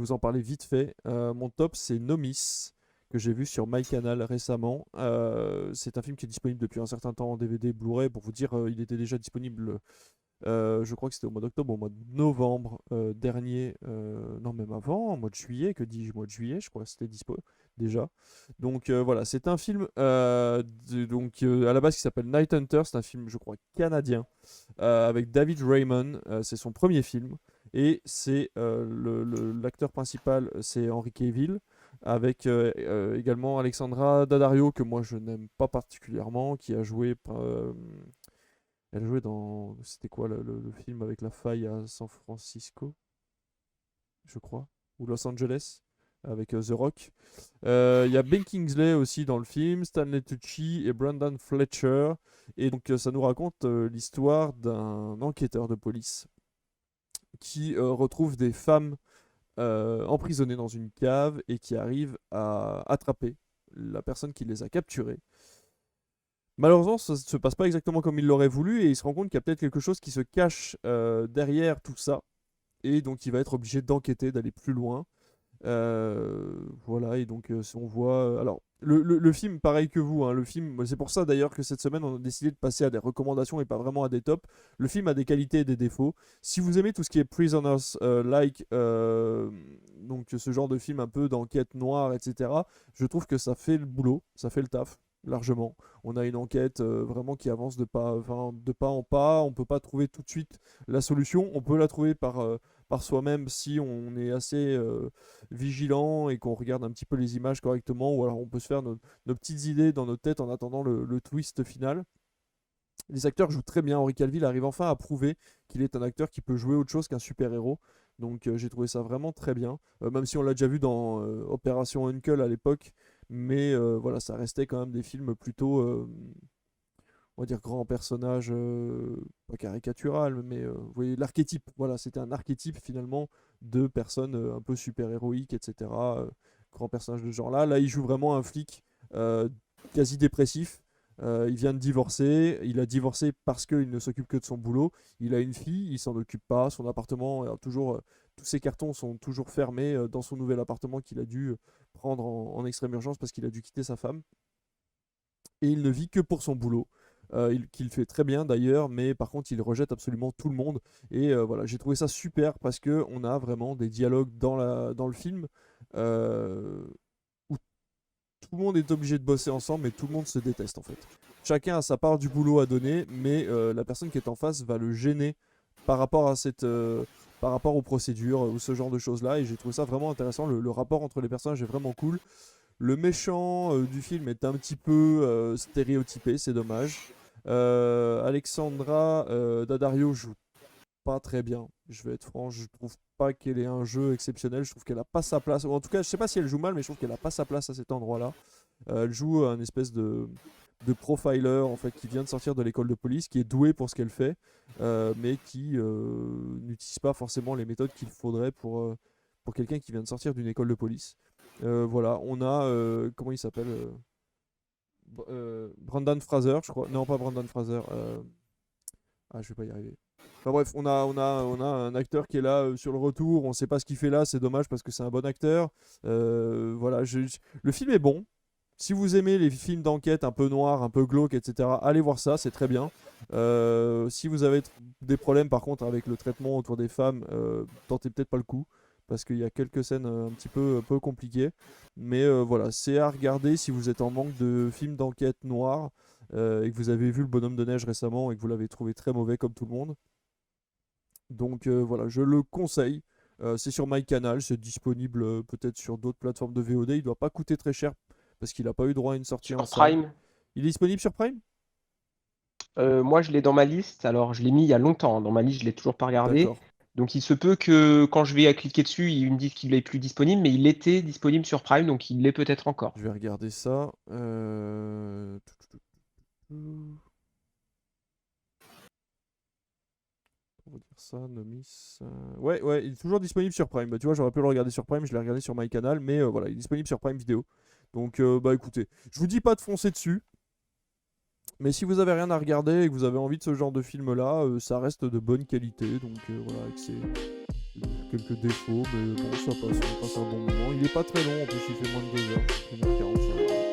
vous en parler vite fait. Mon top, c'est Nomis, que j'ai vu sur MyCanal récemment. C'est un film qui est disponible depuis un certain temps en DVD, Blu-ray. Pour vous dire, il était déjà disponible, je crois que c'était au mois d'octobre, au mois de novembre dernier. Non, même avant, au mois de juillet, que dis-je, mois de juillet, je crois que c'était dispo déjà. Donc voilà, c'est un film à la base qui s'appelle Night Hunter. C'est un film, je crois, canadien, avec David Raymond. C'est son premier film. Et c'est l'acteur principal, c'est Henry Cavill, avec également Alexandra Daddario, que moi je n'aime pas particulièrement, qui a joué. Elle jouait dans. C'était quoi le film avec la faille à San Francisco, je crois, ou Los Angeles, avec The Rock. Il y a Ben Kingsley aussi dans le film, Stanley Tucci et Brendan Fletcher. Et donc ça nous raconte l'histoire d'un enquêteur de police qui retrouve des femmes emprisonnées dans une cave et qui arrive à attraper la personne qui les a capturées. Malheureusement, ça ne se passe pas exactement comme il l'aurait voulu et il se rend compte qu'il y a peut-être quelque chose qui se cache derrière tout ça. Et donc il va être obligé d'enquêter, d'aller plus loin. Voilà, et donc si on voit. Alors, le film, pareil que vous, hein, le film, c'est pour ça d'ailleurs que cette semaine on a décidé de passer à des recommandations et pas vraiment à des tops. Le film a des qualités et des défauts. Si vous aimez tout ce qui est Prisoners like, donc ce genre de film un peu d'enquête noire, etc., je trouve que ça fait le boulot, ça fait le taf. Largement. On a une enquête vraiment qui avance de pas en pas. On peut pas trouver tout de suite la solution. On peut la trouver par soi-même si on est assez vigilant et qu'on regarde un petit peu les images correctement, ou alors on peut se faire nos petites idées dans notre tête en attendant le twist final. Les acteurs jouent très bien. Henry Cavill arrive enfin à prouver qu'il est un acteur qui peut jouer autre chose qu'un super-héros. Donc j'ai trouvé ça vraiment très bien. Même si on l'a déjà vu dans Opération Uncle à l'époque. Mais voilà, ça restait quand même des films plutôt, on va dire, grands personnages, pas caricatural, mais vous voyez, l'archétype. Voilà, c'était un archétype finalement de personnes un peu super-héroïques, etc. Grands personnages de ce genre-là. Là, il joue vraiment un flic euh, quasi dépressif. Il vient de divorcer. Il a divorcé parce qu'il ne s'occupe que de son boulot. Il a une fille, il s'en occupe pas. Son appartement, toujours, tous ses cartons sont toujours fermés dans son nouvel appartement qu'il a dû prendre en extrême urgence parce qu'il a dû quitter sa femme. Et il ne vit que pour son boulot. Qu'il fait très bien d'ailleurs, mais par contre il rejette absolument tout le monde. Et voilà, j'ai trouvé ça super parce que on a vraiment des dialogues dans le film euh, où tout le monde est obligé de bosser ensemble, mais tout le monde se déteste en fait. Chacun a sa part du boulot à donner, mais la personne qui est en face va le gêner par rapport à par rapport aux procédures ou ce genre de choses là. Et j'ai trouvé ça vraiment intéressant. Le rapport entre les personnages est vraiment cool. Le méchant du film est un petit peu stéréotypé, c'est dommage. Alexandra Daddario joue pas très bien. Je vais être franc, je trouve pas qu'elle ait un jeu exceptionnel. Je trouve qu'elle a pas sa place. Ou en tout cas, je sais pas si elle joue mal, mais je trouve qu'elle a pas sa place à cet endroit-là. Elle joue un espèce de profiler en fait qui vient de sortir de l'école de police, qui est doué pour ce qu'elle fait, mais qui n'utilise pas forcément les méthodes qu'il faudrait pour quelqu'un qui vient de sortir d'une école de police. Voilà, on a comment il s'appelle Brandon Fraser, je crois. Non, pas Brandon Fraser. Ah, je vais pas y arriver. Enfin bref, on a un acteur qui est là sur le retour. On sait pas ce qu'il fait là. C'est dommage parce que c'est un bon acteur. Voilà, le film est bon. Si vous aimez les films d'enquête un peu noirs, un peu glauques, etc., allez voir ça, c'est très bien. Si vous avez des problèmes par contre avec le traitement autour des femmes, tentez peut-être pas le coup, parce qu'il y a quelques scènes un petit peu, un peu compliquées. Mais voilà, c'est à regarder si vous êtes en manque de films d'enquête noirs et que vous avez vu Le Bonhomme de Neige récemment et que vous l'avez trouvé très mauvais comme tout le monde. Donc voilà, je le conseille. C'est sur MyCanal, c'est disponible peut-être sur d'autres plateformes de VOD. Il doit pas coûter très cher parce qu'il n'a pas eu droit à une sortie en Sur salle. Prime. Il est disponible sur Prime? Moi, je l'ai dans ma liste. Alors, je l'ai mis il y a longtemps, hein. Dans ma liste, je l'ai toujours pas regardé. D'accord. Donc, il se peut que quand je vais à cliquer dessus, il me dise qu'il n'est plus disponible, mais il était disponible sur Prime, donc il l'est peut-être encore. Je vais regarder ça. Pour vous dire ça, Nomis. Ouais, ouais, il est toujours disponible sur Prime. Bah, tu vois, j'aurais pu le regarder sur Prime, je l'ai regardé sur MyCanal, mais voilà, il est disponible sur Prime Vidéo. Donc, bah écoutez, je vous dis pas de foncer dessus, mais si vous avez rien à regarder et que vous avez envie de ce genre de film-là, ça reste de bonne qualité. Donc, voilà, avec quelques défauts, mais bon, ça passe, on passe un bon moment. Il est pas très long, en plus il fait moins de 2 heures, 1h45.